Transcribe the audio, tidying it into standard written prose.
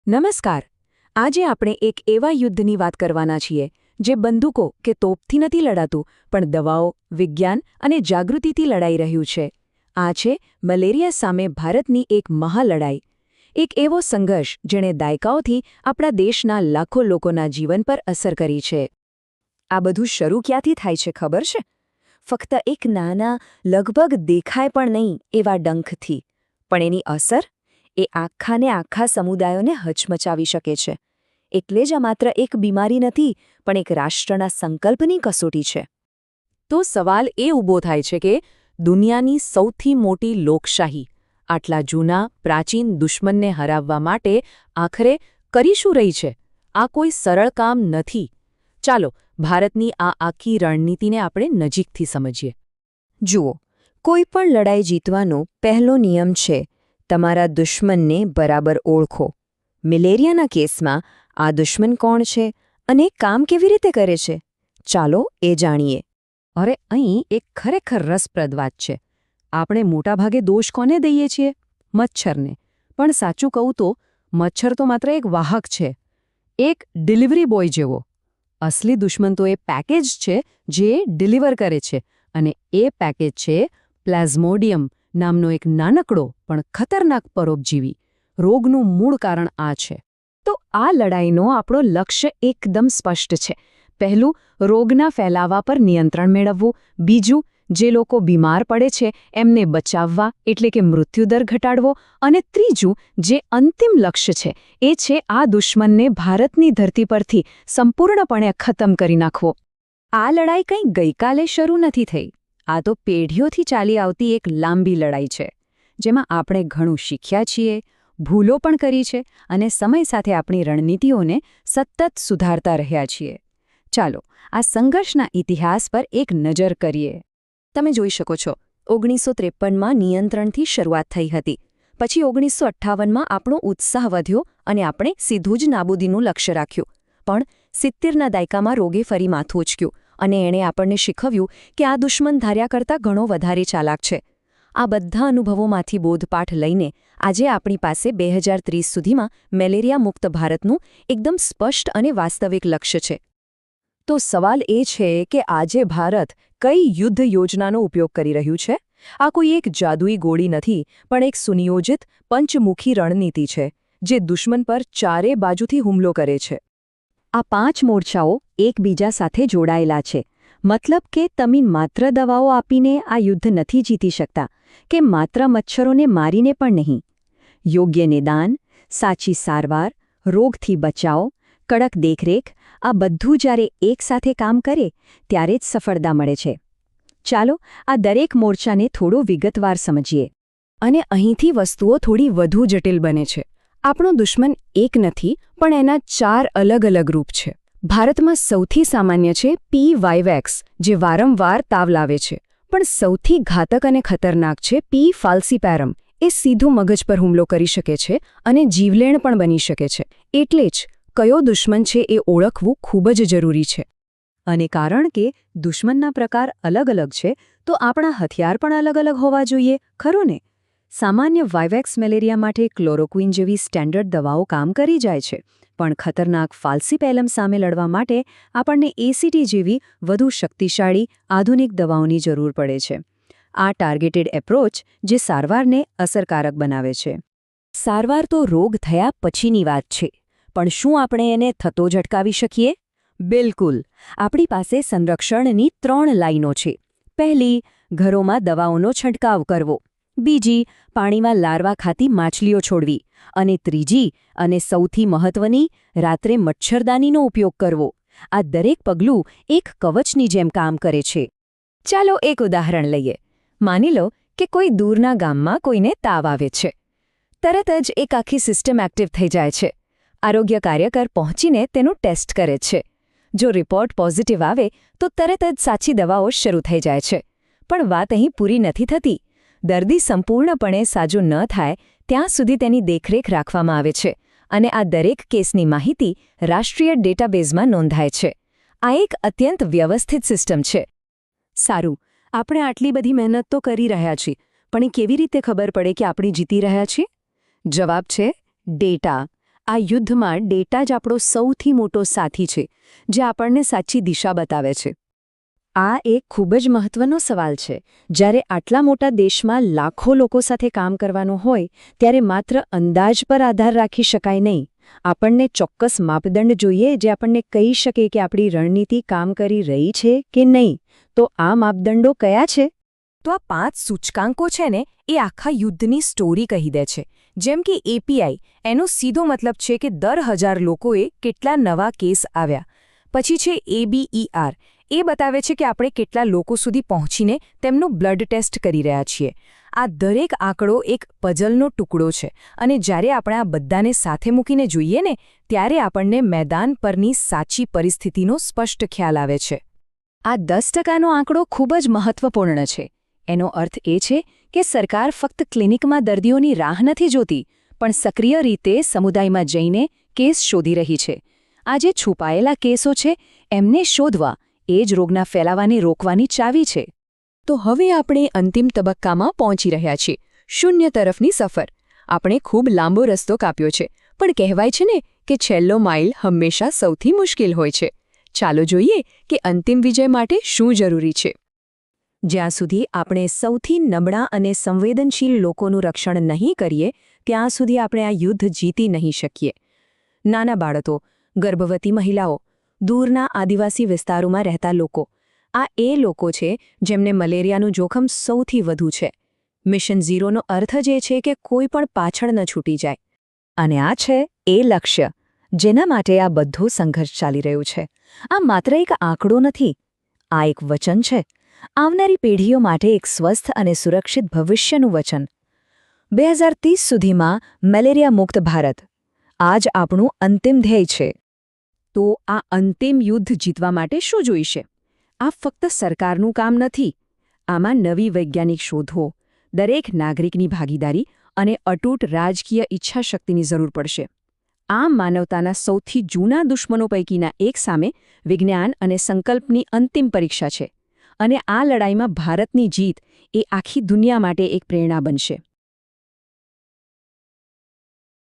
નમસ્કાર. આજે આપણે એક એવા યુદ્ધની વાત કરવાના છીએ જે બંદૂકો કે તોપથી નથી લડાતું પણ દવાઓ, વિજ્ઞાન અને જાગૃતિથી લડાઈ રહ્યું છે. આ છે મલેરિયા સામે ભારતની એક મહાલડાઈ. એક એવો સંઘર્ષ જેણે દાયકાઓથી આપણા દેશના લાખો લોકોના જીવન પર અસર કરી છે. આ બધું શરૂ ક્યાંથી થાય છે ખબર છે? ફક્ત એક નાના, લગભગ દેખાય પણ નહીં એવા ડંખથી. પણ એની અસર? એ આખાને આખા સમુદાયોને હચમચાવી શકે છે. એટલે જ આ માત્ર એક બીમારી નથી, પણ એક રાષ્ટ્રના સંકલ્પની કસોટી છે. તો સવાલ એ ઊભો થાય છે કે દુનિયાની સૌથી મોટી લોકશાહી આટલા જૂના, પ્રાચીન દુશ્મનને હરાવવા માટે આખરે કરી શું રહી છે? આ કોઈ સરળ કામ નથી. ચાલો ભારતની આ આખી રણનીતિને આપણે નજીકથી સમજીએ. જુઓ, કોઈ પણ લડાઈ જીતવાનો પહેલો નિયમ છે તમારા દુશ્મનને બરાબર ઓળખો. મલેરિયાના કેસમાં આ દુશ્મન કોણ છે અને કામ કેવી રીતે કરે છે? ચાલો એ જાણીએ. અરે અહીં એક ખરેખર રસપ્રદ વાત છે. આપણે મોટાભાગે દોષ કોને દઈએ છીએ? મચ્છરને. પણ સાચું કહું તો મચ્છર તો માત્ર એક વાહક છે, એક ડિલિવરી બોય જેવો. અસલી દુશ્મન તો એ પેકેજ છે જે ડિલિવર કરે છે, અને એ પેકેજ છે પ્લાઝ્મોડિયમ નામનો એક નાનકડો પણ ખતરનાક પરોપજીવી. રોગનું મૂળ કારણ આ છે. તો આ લડાઈનો આપણો લક્ષ્ય એકદમ સ્પષ્ટ છે. પહેલું, રોગના ફેલાવા પર નિયંત્રણ મેળવવું. બીજું, જે લોકો બીમાર પડે છે એમને બચાવવા એટલે કે મૃત્યુદર ઘટાડવો. અને ત્રીજું, જે અંતિમ લક્ષ્ય છે એ છે આ દુશ્મનને ભારતની ધરતી પરથી સંપૂર્ણપણે ખતમ કરી નાખવો. આ લડાઈ કંઈ ગઈકાલે શરૂ નથી થઈ. આ તો પેઢીઓથી ચાલી આવતી એક લાંબી લડાઈ છે, જેમાં આપણે ઘણું શીખ્યા છીએ, ભૂલો પણ કરી છે અને સમય સાથે આપણી રણનીતિઓને સતત સુધારતા રહ્યા છીએ. ચાલો આ સંઘર્ષના ઇતિહાસ પર એક નજર કરીએ. તમે જોઈ શકો છો, 1953માં નિયંત્રણથી શરૂઆત થઈ હતી. પછી 1958માં આપણો ઉત્સાહ વધ્યો અને આપણે સીધું જ નાબૂદીનું લક્ષ્ય રાખ્યું. પણ 70ના દાયકામાં રોગે ફરી માથું ઉચક્યું અને એણે આપણને શીખવ્યું કે આ દુશ્મન ધાર્યા કરતાં ઘણો વધારે ચાલાક છે. આ બધા અનુભવોમાંથી બોધપાઠ લઈને આજે આપણી પાસે 2030 સુધીમાં મેલેરિયા મુક્ત ભારતનું એકદમ સ્પષ્ટ અને વાસ્તવિક લક્ષ્ય છે. તો સવાલ એ છે કે આજે ભારત કઈ યુદ્ધ યોજનાનો ઉપયોગ કરી રહ્યું છે? આ કોઈ એક જાદુઈ ગોળી નથી, પણ એક સુનિયોજિત પંચમુખી રણનીતિ છે જે દુશ્મન પર ચારે બાજુથી હુમલો કરે છે. આ 5 મોરચાઓ એકબીજા સાથે જોડાયેલા છે. મતલબ કે તમે માત્ર દવાઓ આપીને આ યુદ્ધ નથી જીતી શકતા, કે માત્ર મચ્છરોને મારીને પણ નહીં. યોગ્ય નિદાન, સાચી સારવાર, રોગથી બચાવ, કડક દેખરેખ, આ બધું જ્યારે એકસાથે કામ કરે ત્યારે જ સફળતા મળે છે. ચાલો આ દરેક મોરચાને થોડો વિગતવાર સમજીએ. અને અહીંથી વસ્તુઓ થોડી વધુ જટિલ બને છે. આપણો દુશ્મન એક નથી, પણ એના 4 અલગ અલગ રૂપ છે. ભારતમાં સૌથી સામાન્ય છે P-વાયવેક્સ, જે વારંવાર તાવ લાવે છે. પણ સૌથી ઘાતક અને ખતરનાક છે P. ફાલ્સીપેરમ. એ સીધું મગજ પર હુમલો કરી શકે છે અને જીવલેણ પણ બની શકે છે. એટલે જ કયો દુશ્મન છે એ ઓળખવું ખૂબ જ જરૂરી છે. અને કારણ કે દુશ્મનના પ્રકાર અલગ અલગ છે, તો આપણા હથિયાર પણ અલગ અલગ હોવા જોઈએ, ખરું ને? સામાન્ય વાયવેક્સ મેલેરિયા માટે ક્લોરોક્વિન જેવી સ્ટેન્ડર્ડ દવાઓ કામ કરી જાય છે, પણ ખતરનાક ફાલ્સીપેલમ સામે લડવા માટે આપણને એસીટી જેવી વધુ શક્તિશાળી આધુનિક દવાઓની જરૂર પડે છે. આ ટાર્ગેટેડ એપ્રોચ જે સારવારને અસરકારક બનાવે છે. સારવાર તો રોગ થયા પછીની વાત છે, પણ શું આપણે એને થતો જ અટકાવી શકીએ? બિલકુલ. આપણી પાસે સંરક્ષણની 3 લાઈનો છે. પહેલી, ઘરોમાં દવાઓનો છંટકાવ કરવો. બીજી, પાણીમાં લાર્વા ખાતી માછલીઓ છોડવી. અને ત્રીજી, અને સૌથી મહત્વની, રાત્રે મચ્છરદાનીનો ઉપયોગ કરવો. આ દરેક પગલું એક કવચની જેમ કામ કરે છે. ચાલો એક ઉદાહરણ લઈએ. માની લો કે કોઈ દૂરના ગામમાં કોઈને તાવ આવે છે. તરત જ એક આખી સિસ્ટમ એક્ટિવ થઈ જાય છે. આરોગ્ય કાર્યકર પહોંચીને તેનું ટેસ્ટ કરે છે. જો રિપોર્ટ પોઝિટિવ આવે તો તરત જ સાચી દવાઓ શરૂ થઈ જાય છે. પણ વાત અહીં પૂરી નથી થતી. દર્દી સંપૂર્ણપણે સાજો ન થાય ત્યાં સુધી તેની દેખરેખ રાખવામાં આવે છે, અને આ દરેક કેસની માહિતી રાષ્ટ્રીય ડેટાબેઝમાં નોંધાય છે. આ એક અત્યંત વ્યવસ્થિત સિસ્ટમ છે. સારું, આપણે આટલી બધી મહેનત તો કરી રહ્યા છીએ, પણ એ કેવી રીતે ખબર પડે કે આપણે જીતી રહ્યા છીએ? જવાબ છે ડેટા. આ યુદ્ધમાં ડેટા જ આપણો સૌથી મોટો સાથી છે, જે આપણને સાચી દિશા બતાવે છે. આ એક ખૂબ જ મહત્વનો સવાલ છે. જ્યારે આટલા મોટા દેશમાં લાખો લોકો સાથે કામ કરવાનું હોય, ત્યારે માત્ર અંદાજ પર આધાર રાખી શકાય નહીં. આપણને ચોક્કસ માપદંડ જોઈએ જે આપણને કહી શકે કે આપણી રણનીતિ કામ કરી રહી છે કે નહીં. તો આ માપદંડો કયા છે? તો આ 5 સૂચકાંકો છે ને, એ આખા યુદ્ધની સ્ટોરી કહી દે છે. જેમ કે API, એનો સીધો મતલબ છે કે દર 1000 લોકોએ કેટલા નવા કેસ આવ્યા. પછી છે ABER, એ બતાવે છે કે આપણે કેટલા લોકો સુધી પહોંચીને તેમનું બ્લડ ટેસ્ટ કરી રહ્યા છીએ. આ દરેક આંકડો એક પઝલનો ટુકડો છે, અને જ્યારે આપણે આ બધાને સાથે મૂકીને જોઈએ ને, ત્યારે આપણને મેદાન પરની સાચી પરિસ્થિતિનો સ્પષ્ટ ખ્યાલ આવે છે. આ 10%નો આંકડો ખૂબ જ મહત્વપૂર્ણ છે. એનો અર્થ એ છે કે સરકાર ફક્ત ક્લિનિકમાં દર્દીઓની રાહ નથી જોતી, પણ સક્રિય રીતે સમુદાયમાં જઈને કેસ શોધી રહી છે. આ જે છુપાયેલા કેસો છે, એમને શોધવા એ જ રોગના ફેલાવાને રોકવાની ચાવી છે. તો હવે આપણે અંતિમ તબક્કામાં પહોંચી રહ્યા છીએ, શૂન્ય તરફની સફર. આપણે ખૂબ લાંબો રસ્તો કાપ્યો છે, પણ કહેવાય છે ને કે છેલ્લો માઇલ હંમેશા સૌથી મુશ્કેલ હોય છે. ચાલો જોઈએ કે અંતિમ વિજય માટે શું જરૂરી છે. જ્યાં સુધી આપણે સૌથી નબળા અને સંવેદનશીલ લોકોનું રક્ષણ નહીં કરીએ, ત્યાં સુધી આપણે આ યુદ્ધ જીતી નહીં શકીએ. નાના બાળકો, ગર્ભવતી મહિલાઓ, દૂરના આદિવાસી વિસ્તારોમાં રહેતા લોકો, આ એ લોકો છે જેમને મલેરિયાનું જોખમ સૌથી વધુ છે. મિશન ઝીરોનો અર્થ જ એ છે કે કોઈ પણ પાછળ ન છૂટી જાય. અને આ છે એ લક્ષ્ય જેના માટે આ બધો સંઘર્ષ ચાલી રહ્યો છે. આ માત્ર એક આંકડો નથી, આ એક વચન છે. આવનારી પેઢીઓ માટે એક સ્વસ્થ અને સુરક્ષિત ભવિષ્યનું વચન. 2030 સુધીમાં મેલેરિયા મુક્ત ભારત. આ જ આપણું અંતિમ ધ્યેય છે. તો આ અંતિમ યુદ્ધ જીતવા માટે શું જોઈશે? આ ફક્ત સરકારનું કામ નથી. આમાં નવી વૈજ્ઞાનિક શોધો, દરેક નાગરિકની ભાગીદારી અને અતૂટ રાજકીય ઈચ્છાશક્તિની જરૂર પડશે. આ માનવતાના સૌથી જૂના દુશ્મનો પૈકીના એક સામે વિજ્ઞાન અને સંકલ્પની અંતિમ પરીક્ષા છે. અને આ લડાઈમાં ભારતની જીત એ આખી દુનિયા માટે એક પ્રેરણા બનશે.